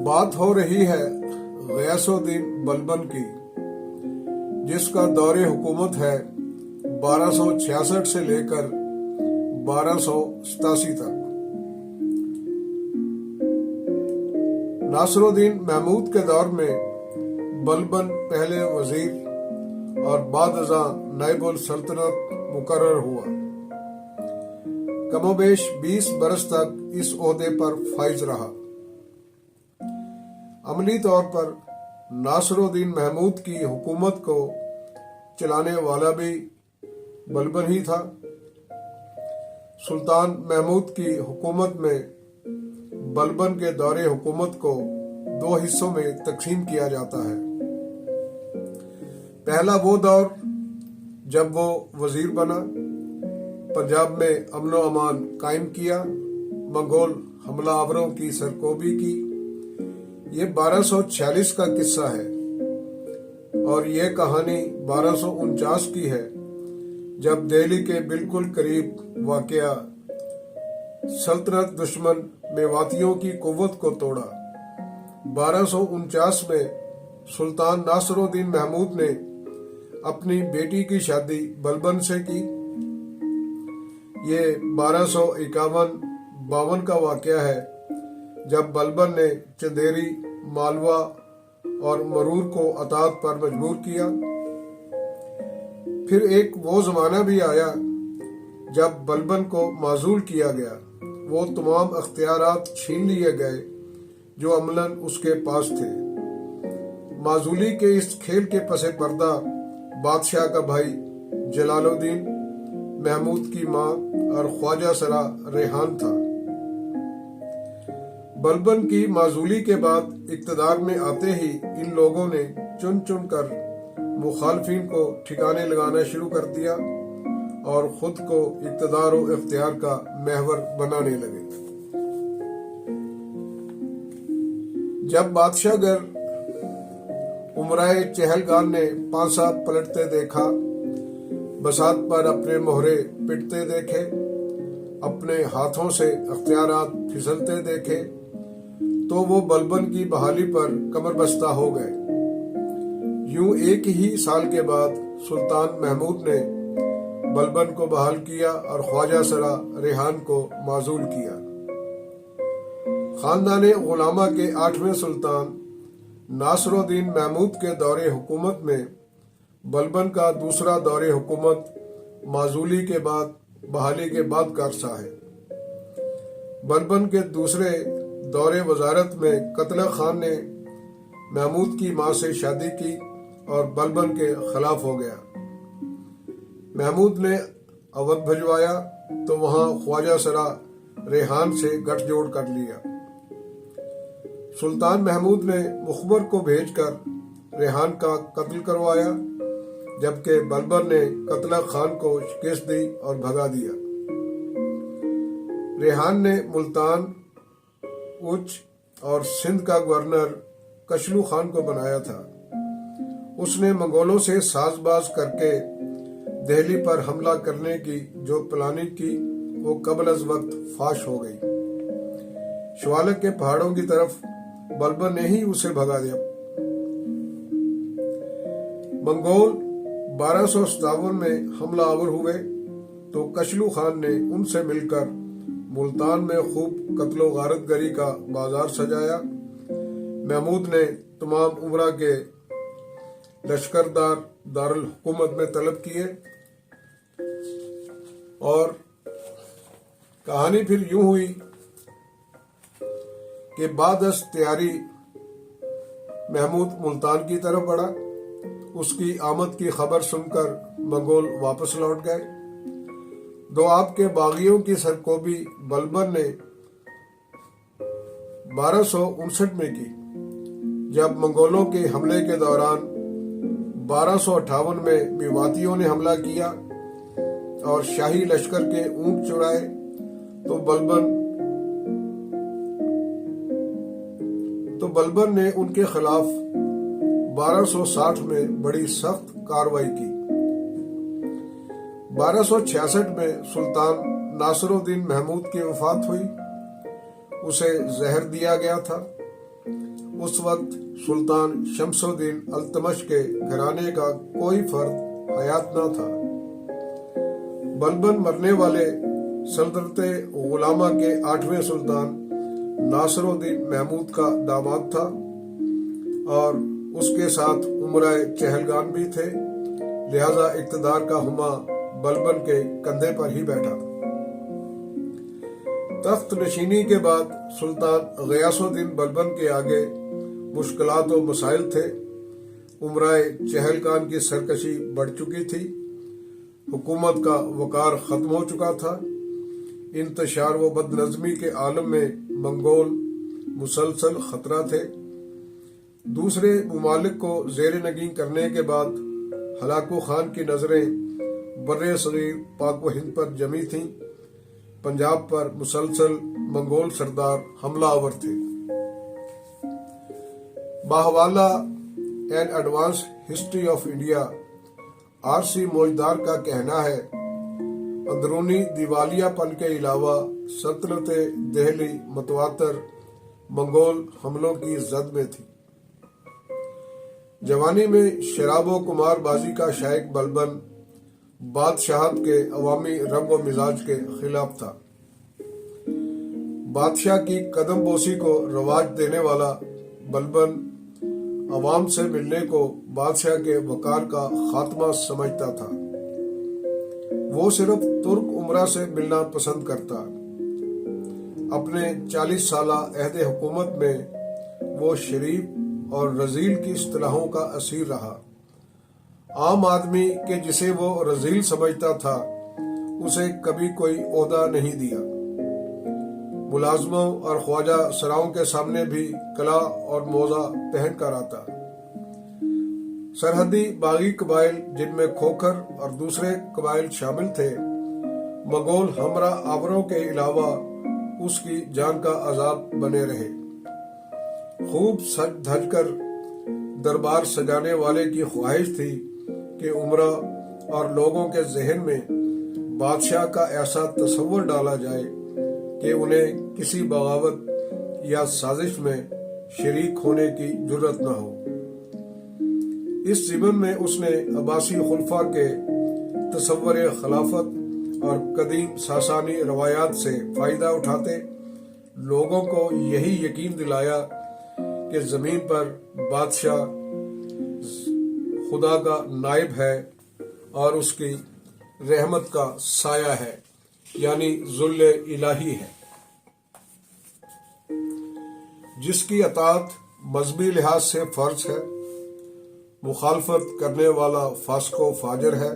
बात हो रही है गयासुद्दीन बलबन की, जिसका दौरे हुकूमत है 1266 से लेकर 1287 तक। नासरुद्दीन महमूद के दौर में बलबन पहले वजीर और बाद नाइबुल सल्तनत मुकर्रर हुआ। कमोबेश 20 बरस तक इस ओहदे पर फाइज रहा। अमली तौर पर नासरुद्दीन महमूद की हुकूमत को चलाने वाला भी बलबन ही था। सुल्तान महमूद की हुकूमत में बलबन के दौरे हुकूमत को 2 हिस्सों में तकसीम किया जाता है। पहला वो दौर जब वो वजीर बना, पंजाब में अमनो अमान कायम किया, मंगोल हमलावरों की सरकोबी की। ये 1246 का किस्सा है और ये कहानी 1249 की है, जब दिल्ली के बिल्कुल करीब वाक़या सल्तनत दुश्मन मेवातियों की कुव्वत को तोड़ा। 1249 में सुल्तान नासरुद्दीन महमूद ने अपनी बेटी की शादी बलबन से की। ये 1251-52 का वाक़या है, जब बलबन ने चंदेरी, मालवा और मरूर को अतात पर मजबूर किया। फिर एक वो जमाना भी आया जब बलबन को माजूल किया गया। वो तमाम अख्तियारात छीन लिए गए जो अमलन उसके पास थे। माजूली के इस खेल के पसे पर्दा बादशाह का भाई जलालुद्दीन महमूद की माँ और ख्वाजा सरा रेहान था। बलबन की माजूली के बाद इक्तदार में आते ही इन लोगों ने चुन चुन कर मुखालफिन को ठिकाने लगाना शुरू कर दिया और खुद को इक्तदार और इख्तियार का महवर बनाने लगे। जब बादशाहगर उमराए चहलगान ने पांसा पलटते देखा, बसात पर अपने मोहरे पिटते देखे, अपने हाथों से अख्तियारात फिसलते देखे, तो वो बलबन की बहाली पर कमर बस्ता हो गए। यूं एक ही साल के बाद सुल्तान महमूद ने बलबन को बहाल किया और ख्वाजा सरा रेहान को माजूल किया। खानदान गुलामा के 8वें सुल्तान नासरुद्दीन महमूद के दौरे हुकूमत में बलबन का दूसरा दौरे हुकूमत माजूली के बाद बहाली के बाद का अरसा है। बलबन के दूसरे दौरे वजारत में कतला खान ने महमूद की मां से शादी की और बलबन के खिलाफ हो गया। महमूद ने अवध भिजवाया तो वहां ख्वाजा सरा रेहान से गठजोड़ कर लिया। सुल्तान महमूद ने मुखबर को भेजकर रेहान का कत्ल करवाया, जबकि बलबन ने कतला खान को शिकस्त दी और भगा दिया। रेहान ने मुल्तान, उच और सिंध का गवर्नर कशलू खान को बनाया था। उसने मंगोलों से साजबाज करके दिल्ली पर हमला करने की जो प्लानिंग की, वो कबल अज वक्त फाश हो गई। शिवालिक के पहाड़ों की तरफ बलबन ने ही उसे भगा दिया। मंगोल 1257 में हमला आवर हुए तो कशलू खान ने उनसे मिलकर मुल्तान में खूब कत्लो गारतगरी का बाजार सजाया। महमूद ने तमाम उमरा के लश्करदार दारुल हुकूमत में तलब किए और कहानी फिर यूं हुई कि बादस तैयारी महमूद मुल्तान की तरफ बढ़ा। उसकी आमद की खबर सुनकर मंगोल वापस लौट गए। दोआब के बागियों की सरकोबी बलबन ने 1259 में की। जब मंगोलों के हमले के दौरान 1258 में मेवातियों ने हमला किया और शाही लश्कर के ऊंट चुराए, तो बलबन ने उनके खिलाफ 1260 में बड़ी सख्त कार्रवाई की। 1266 में सुल्तान नासरुद्दीन महमूद की वफात हुई। उसे जहर दिया गया था। اس وقت سلطان شمس الدین التمش کے گھرانے کا کوئی فرد حیات نہ تھا۔ بلبن مرنے والے سلطنت غلامہ کے 8ویں سلطان ناصر الدین محمود کا داماد تھا اور اس کے ساتھ امرائے چہلگان بھی تھے، لہذا اقتدار کا ہما بلبن کے کندھے پر ہی بیٹھا۔ تخت نشینی کے بعد سلطان غیاث الدین بلبن کے آگے مشکلات و مسائل تھے۔ امرائے چہلگان کی سرکشی بڑھ چکی تھی، حکومت کا وقار ختم ہو چکا تھا، انتشار و بد نظمی کے عالم میں منگول مسلسل خطرہ تھے۔ دوسرے ممالک کو زیر نگین کرنے کے بعد ہلاکو خان کی نظریں بر صغیر پاک و ہند پر جمی تھیں۔ پنجاب پر مسلسل منگول سردار حملہ آور تھے۔ باحوالہ an advance history of India R C. Majumdar کا کہنا ہے، اندرونی دیوالیہ پن کے علاوہ سلطنت دہلی متواتر منگول حملوں کی زد میں تھی۔ جوانی میں شراب و قمار بازی کا شائق بلبن بادشاہت کے عوامی رنگ و مزاج کے خلاف تھا۔ بادشاہ کی قدم بوسی کو رواج دینے والا بلبن عوام سے ملنے کو بادشاہ کے وقار کا خاتمہ سمجھتا تھا۔ وہ صرف ترک امراء سے ملنا پسند کرتا۔ اپنے 40 سالہ عہد حکومت میں وہ شریف اور رذیل کی اصطلاحوں کا اسیر رہا۔ عام آدمی کے جسے وہ رذیل سمجھتا تھا اسے کبھی کوئی عہدہ نہیں دیا۔ ملازموں اور خواجہ سراؤں کے سامنے بھی کلا اور موزہ پہن کر آتا۔ سرحدی باغی قبائل جن میں کھوکھر اور دوسرے قبائل شامل تھے، منگول ہمراہ آوروں کے علاوہ اس کی جان کا عذاب بنے رہے۔ خوب سج دھج کر دربار سجانے والے کی خواہش تھی کہ امراء اور لوگوں کے ذہن میں بادشاہ کا ایسا تصور ڈالا جائے کہ انہیں کسی بغاوت یا سازش میں شریک ہونے کی جرت نہ ہو۔ اس ضمن میں اس نے عباسی خلفاء کے تصور خلافت اور قدیم ساسانی روایات سے فائدہ اٹھاتے لوگوں کو یہی یقین دلایا کہ زمین پر بادشاہ خدا کا نائب ہے اور اس کی رحمت کا سایہ ہے، یعنی ذل الہی ہے، جس کی اطاعت مذہبی لحاظ سے فرض ہے، مخالفت کرنے والا فاسق و فاجر ہے۔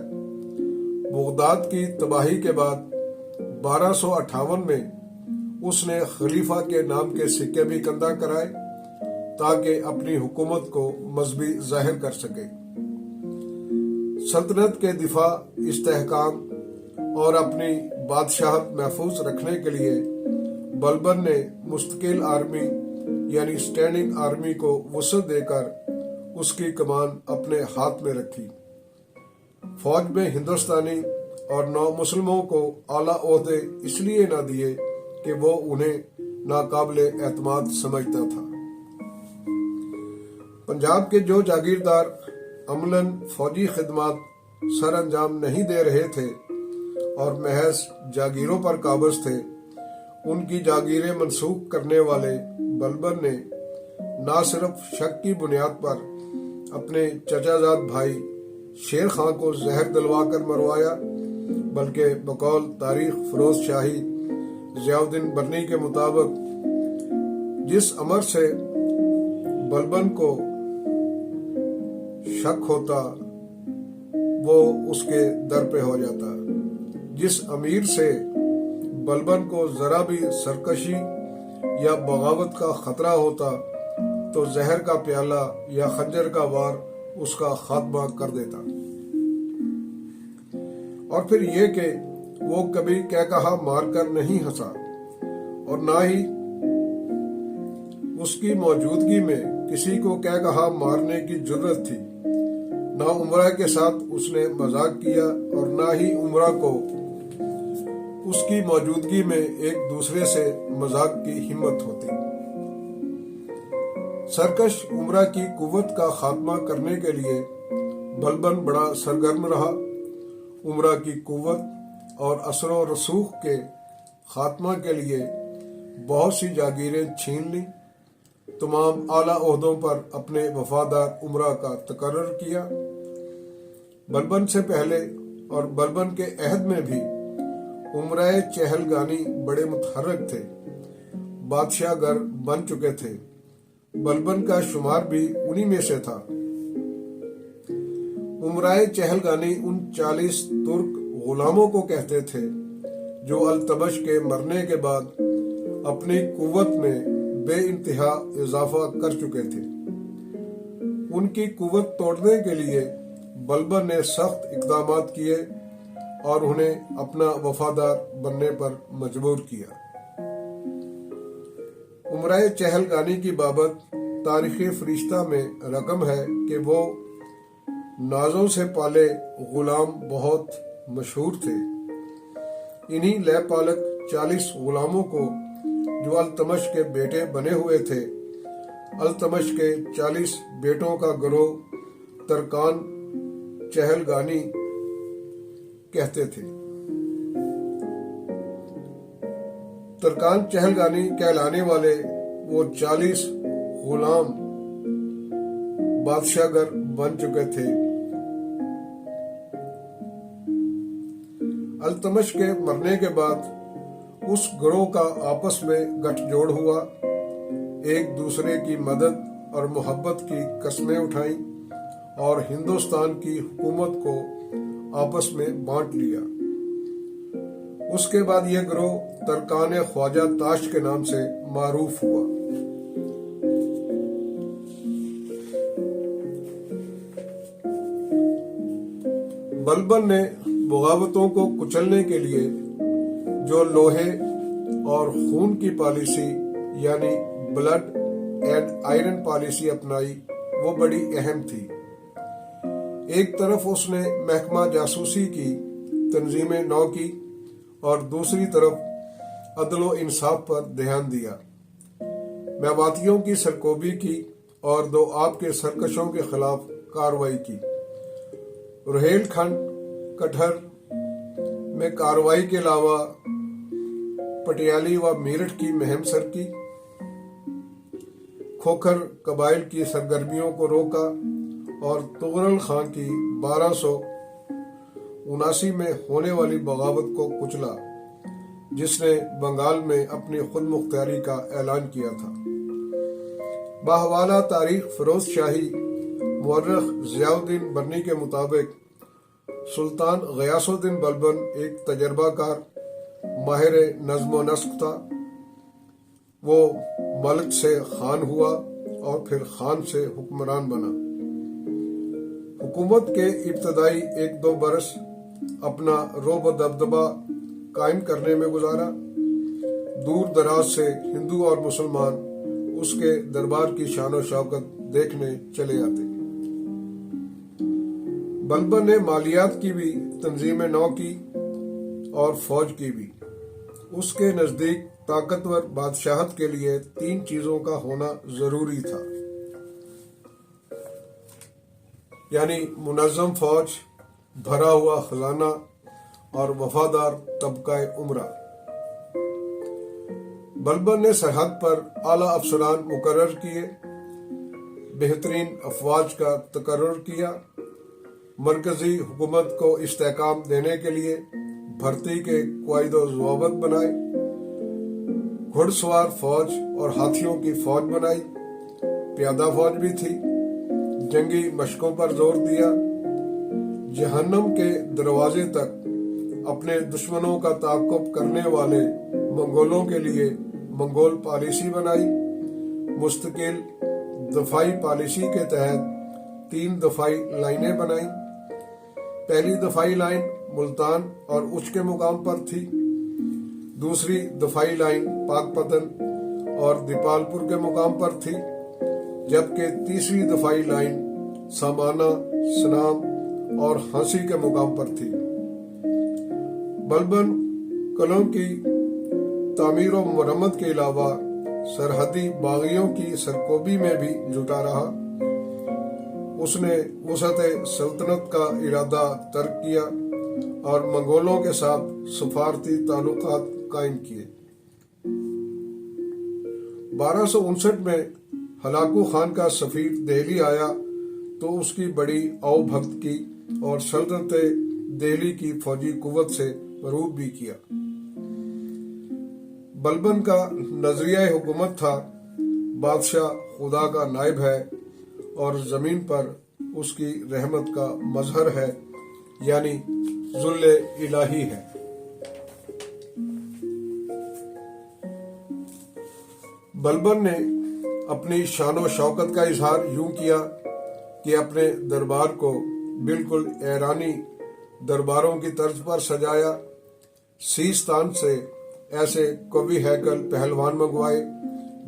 بغداد کی تباہی کے بعد 1258 میں اس نے خلیفہ کے نام کے سکے بھی کندہ کرائے تاکہ اپنی حکومت کو مذہبی ظاہر کر سکے۔ سلطنت کے دفاع، استحکام اور اپنی بادشاہت محفوظ رکھنے کے لیے بلبن نے مستقل آرمی یعنی اسٹینڈنگ آرمی کو وسعت دے کر اس کی کمان اپنے ہاتھ میں رکھی۔ فوج میں ہندوستانی اور نو مسلموں کو اعلیٰ عہدے اس لیے نہ دیے کہ وہ انہیں ناقابل اعتماد سمجھتا تھا۔ پنجاب کے جو جاگیردار عملاً فوجی خدمات سر انجام نہیں دے رہے تھے اور محض جاگیروں پر قابض تھے، ان کی جاگیریں منسوخ کرنے والے بلبن نے نہ صرف شک کی بنیاد پر اپنے چچا زاد بھائی شیر خان کو زہر دلوا کر مروایا، بلکہ بقول تاریخ فروز شاہی ضیاء الدین برنی کے مطابق جس امر سے بلبن کو شک ہوتا وہ اس کے در پہ ہو جاتا۔ جس امیر سے بلبن کو ذرا بھی سرکشی یا بغاوت کا خطرہ ہوتا تو زہر کا پیالہ یا خنجر کا وار اس کا خاتمہ کر دیتا۔ اور پھر یہ کہ وہ کبھی کہا مار کر نہیں ہنسا اور نہ ہی اس کی موجودگی میں کسی کو کہا مارنے کی جرت تھی۔ نہ امراء کے ساتھ اس نے مذاق کیا اور نہ ہی امراء کو اس کی موجودگی میں ایک دوسرے سے مذاق کی ہمت ہوتی۔ सरकश उमरा की कुव्वत का खात्मा करने के लिए बलबन बड़ा सरगर्म रहा। उमरा की कुव्वत और असर व रसूख के खात्मा के लिए बहुत सी जागीरें छीन ली। तमाम आला ओहदों पर अपने वफादार उमरा का तकर्रर किया। बलबन से पहले और बलबन के अहद में भी उमराए चहलगानी बड़े मुतहर्रिक थे, बादशाहगर बन चुके थे। बलबन का शुमार भी उन्हीं में से था। उमराए चहलगानी उन 40 तुर्क गुलामों को कहते थे जो अल्तमश के मरने के बाद अपनी कुव्वत में बेइंतहा इजाफा कर चुके थे। उनकी कुव्वत तोड़ने के लिए बलबन ने सख्त इकदाम किए और उन्हें अपना वफादार बनने पर मजबूर किया। उमराए चहलगानी की बाबत तारीख़ फरिश्ता में रकम है कि वो नाजों से पाले गुलाम बहुत मशहूर थे। इन्हीं लय पालक 40 गुलामों को जो अल्तमश के बेटे बने हुए थे, अल्तमश के 40 बेटों का गिरोह तरकान चहलगानी कहते थे। तरकान चहलगानी कहलाने वाले वो 40 गुलाम बादशाहगर बन चुके थे। अल्तमश के मरने के बाद उस गिरोह का आपस में गठजोड़ हुआ, एक दूसरे की मदद और मोहब्बत की कस्में उठाई और हिंदुस्तान की हुकूमत को आपस में बांट लिया। उसके बाद यह गिरोह तरकान ख्वाजा ताश के नाम से मारूफ हुआ। बलबन ने बगावतों को कुचलने के लिए जो लोहे और खून की पॉलिसी यानी ब्लड एंड आयरन पॉलिसी अपनाई, वो बड़ी अहम थी। एक तरफ उसने महकमा जासूसी की तंजीमें नौ की और दूसरी तरफ अदलो इंसाफ पर ध्यान दिया। मैवातियों की सरकोबी की और दो आपके सरकशों के खिलाफ कार्रवाई की। रुहेलखंड कटहर में कार्रवाई के अलावा पटियाली व मेरठ की मुहिम सर की। खोखर कबाइल की सरगर्मियों को रोका और तुगरल खां की 1279 में होने वाली बगावत को कुचला, जिसने बंगाल में अपनी खुद मुख्तारी का ऐलान किया था। बाहवाला तारीख फिरोज शाही मुअर्रिख ज़ियाउद्दीन बर्नी के मुताबिक सुल्तान गयासुद्दीन बलबन एक तजर्बाकार माहिर नज़्म व नस्क था। वो मलिक से खान हुआ और फिर खान से हुक्मरान बना। हुकूमत के इब्तदाई 1-2 बरस अपना रोब दबदबा कायम करने में गुजारा। दूर दराज से हिंदू और मुसलमान उसके दरबार की शान व शौकत देखने चले आते। बलबन ने मालियात की भी तंजीमें नौ की और फौज की भी। उसके नजदीक ताकतवर बादशाहत के लिए 3 चीजों का होना जरूरी था, यानी मुनज़्ज़म फौज, भरा हुआ खजाना और वफादार तबका उमरा। बलबन ने सरहद पर आला अफसरान मुकर्रर किए, बेहतरीन अफवाज का तकर्रुर किया, मरकजी हुकूमत को इस्तेहकाम देने के लिए भर्ती के क़वाइद व ज़वाबित बनाए, घुड़सवार फौज और हाथियों की फौज बनाई, प्यादा फौज भी थी, जंगी मशकों पर जोर दिया, जहन्नम के दरवाजे तक अपने दुश्मनों का ताक़ुब करने वाले मंगोलों के लिए मंगोल पॉलिसी बनाई, मुस्तकिल दफाई पॉलिसी के तहत 3 दफाई लाइनें बनाई। पहली दफाई लाइन मुल्तान और उच के मुकाम पर थी, दूसरी दफाई लाइन पाकपतन और दीपालपुर के मुकाम पर थी, जबकि तीसरी दफाई लाइन सामाना, सनाम और हांसी के मुकाम पर थी। बलबन कलों की तामीर और मरम्मत के अलावा سرحدی باغیوں کی سرکوبی میں بھی جٹا رہا۔ اس نے وسعت سلطنت کا ارادہ ترک کیا اور منگولوں کے ساتھ سفارتی تعلقات قائم کیے۔ 1259 میں ہلاکو خان کا سفیر دہلی آیا تو اس کی بڑی او بھگت کی اور سلطنت دہلی کی فوجی قوت سے مروب بھی کیا۔ بلبن کا نظریہ حکومت تھا بادشاہ خدا کا نائب ہے اور زمین پر اس کی رحمت کا مظہر ہے، یعنی ذل الہی ہے۔ بلبن نے اپنی شان و شوکت کا اظہار یوں کیا کہ اپنے دربار کو بالکل ایرانی درباروں کی طرز پر سجایا، سیستان سے ایسے قوی ہیکل پہلوان منگوائے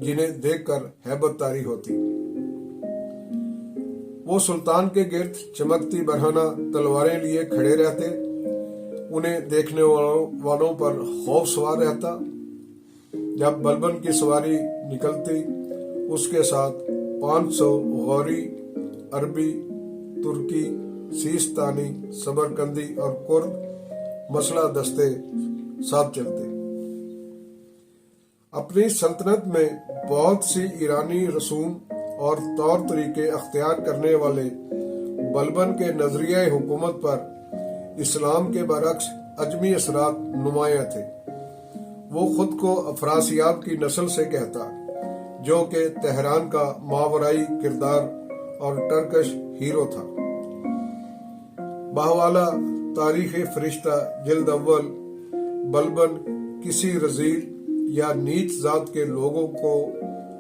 جنہیں دیکھ کر ہیبت طاری ہوتی۔ وہ سلطان کے گرد چمکتی برہنہ تلواریں لیے کھڑے رہتے، انہیں دیکھنے والوں پر خوف سوار رہتا۔ جب بلبن کی سواری نکلتی اس کے ساتھ 500 غوری، عربی، ترکی، سیستانی، سمرقندی اور کرد مسلح دستے ساتھ چلتے۔ اپنی سلطنت میں بہت سی ایرانی رسوم اور طور طریقے اختیار کرنے والے بلبن کے نظریہ حکومت پر اسلام کے برعکس عجمی اثرات نمایاں تھے۔ وہ خود کو افراسیاب کی نسل سے کہتا، جو کہ تہران کا ماورائی کردار اور ٹرکش ہیرو تھا۔ بہوالا تاریخ فرشتہ جلد اول، بلبن کسی رذیل یا نیچ ذات کے لوگوں کو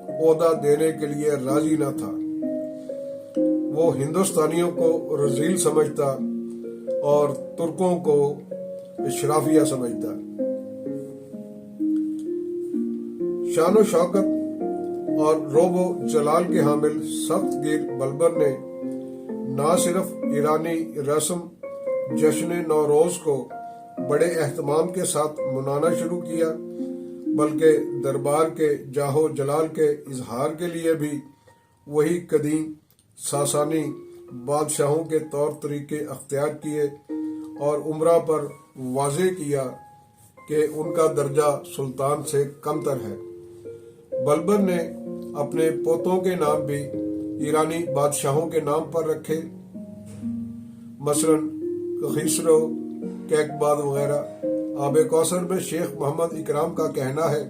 عہدہ دینے کے لیے راضی نہ تھا۔ وہ ہندوستانیوں کو رذیل سمجھتا اور ترکوں کو اشرافیہ سمجھتا۔ شان و شوکت اور روب و جلال کے حامل سخت گیر بلبن نے نہ صرف ایرانی رسم جشن نوروز کو بڑے اہتمام کے ساتھ منانا شروع کیا، بلکہ دربار کے جاہ و جلال کے اظہار کے لیے بھی وہی قدیم ساسانی بادشاہوں کے طور طریقے اختیار کیے اور عمرہ پر واضح کیا کہ ان کا درجہ سلطان سے کم تر ہے۔ بلبن نے اپنے پوتوں کے نام بھی ایرانی بادشاہوں کے نام پر رکھے، مثلاً خسرو، کیکباد وغیرہ۔ آب کوثر میں شیخ محمد اکرام کا کہنا ہے،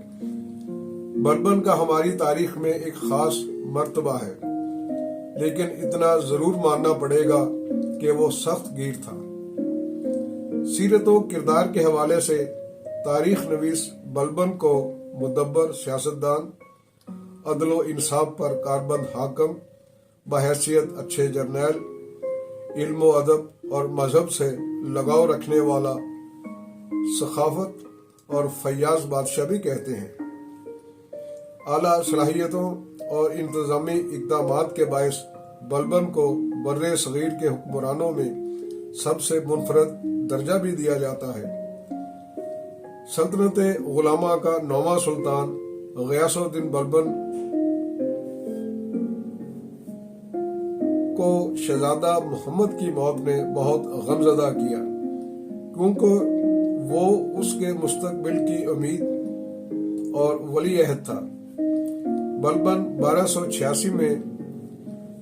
بلبن کا ہماری تاریخ میں ایک خاص مرتبہ ہے، لیکن اتنا ضرور ماننا پڑے گا کہ وہ سخت گیر تھا۔ سیرت و کردار کے حوالے سے تاریخ نویس بلبن کو مدبر سیاستدان، عدل و انصاف پر کاربند حاکم، بحیثیت اچھے جرنیل، علم و ادب اور مذہب سے لگاؤ رکھنے والا سخاوت اور فیاض بادشاہ بھی کہتے ہیں۔ اعلیٰ صلاحیتوں اور انتظامی اقدامات کے باعث بلبن کو بر صغیر کے حکمرانوں میں سب سے منفرد درجہ بھی دیا جاتا ہے۔ سلطنت غلامہ کا 9واں سلطان غیاث الدین بلبن کو شہزادہ محمد کی موت نے بہت غمزدہ کیا، کیونکہ وہ اس کے مستقبل کی امید اور ولی عہد تھا۔ بلبن 1286 میں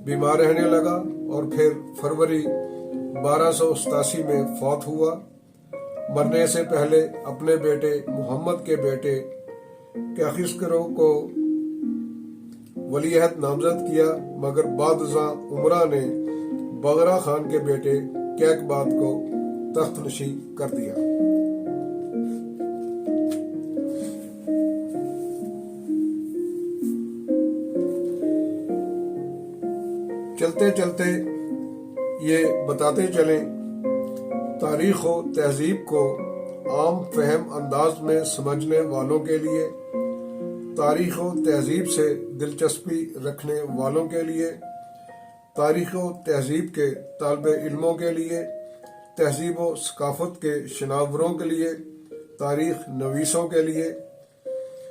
بیمار رہنے لگا اور پھر فروری 1287 میں فوت ہوا۔ مرنے سے پہلے اپنے بیٹے محمد کے بیٹے کیخسرو کو ولی عہد نامزد کیا، مگر بعد ازاں عمرہ نے بغرا خان کے بیٹے کیکباد کو تخت نشین کر دیا۔ چلتے چلتے یہ بتاتے چلیں، تاریخ و تہذیب کو عام فہم انداز میں سمجھنے والوں کے لیے، تاریخ و تہذیب سے دلچسپی رکھنے والوں کے لیے، تاریخ و تہذیب کے طالب علموں کے لیے، تہذیب و ثقافت کے شناوروں کے لیے، تاریخ نویسوں کے لیے،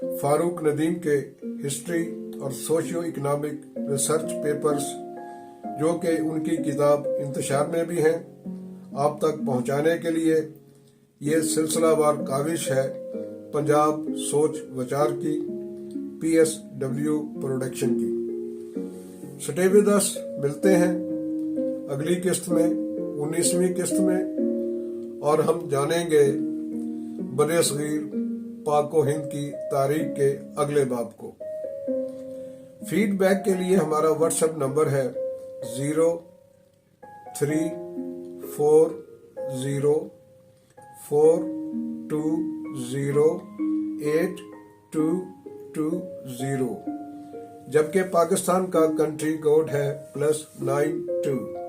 फारूक नदीम के हिस्ट्री और सोशियो इकोनॉमिक रिसर्च पेपर्स जो कि उनकी किताब इंतशार में भी हैं, आप तक पहुंचाने के लिए ये सिलसिलावार काविश है पंजाब सोच विचार की, PSW प्रोडक्शन की। स्टे विद अस, मिलते हैं अगली किस्त में, 19वीं किस्त में, और हम जानेंगे बरे-सगीर पाक व हिंद की तारीख के अगले बाब को। फीडबैक के लिए हमारा व्हाट्सएप नंबर है 034042082220, जबकि पाकिस्तान का कंट्री कोड है +92।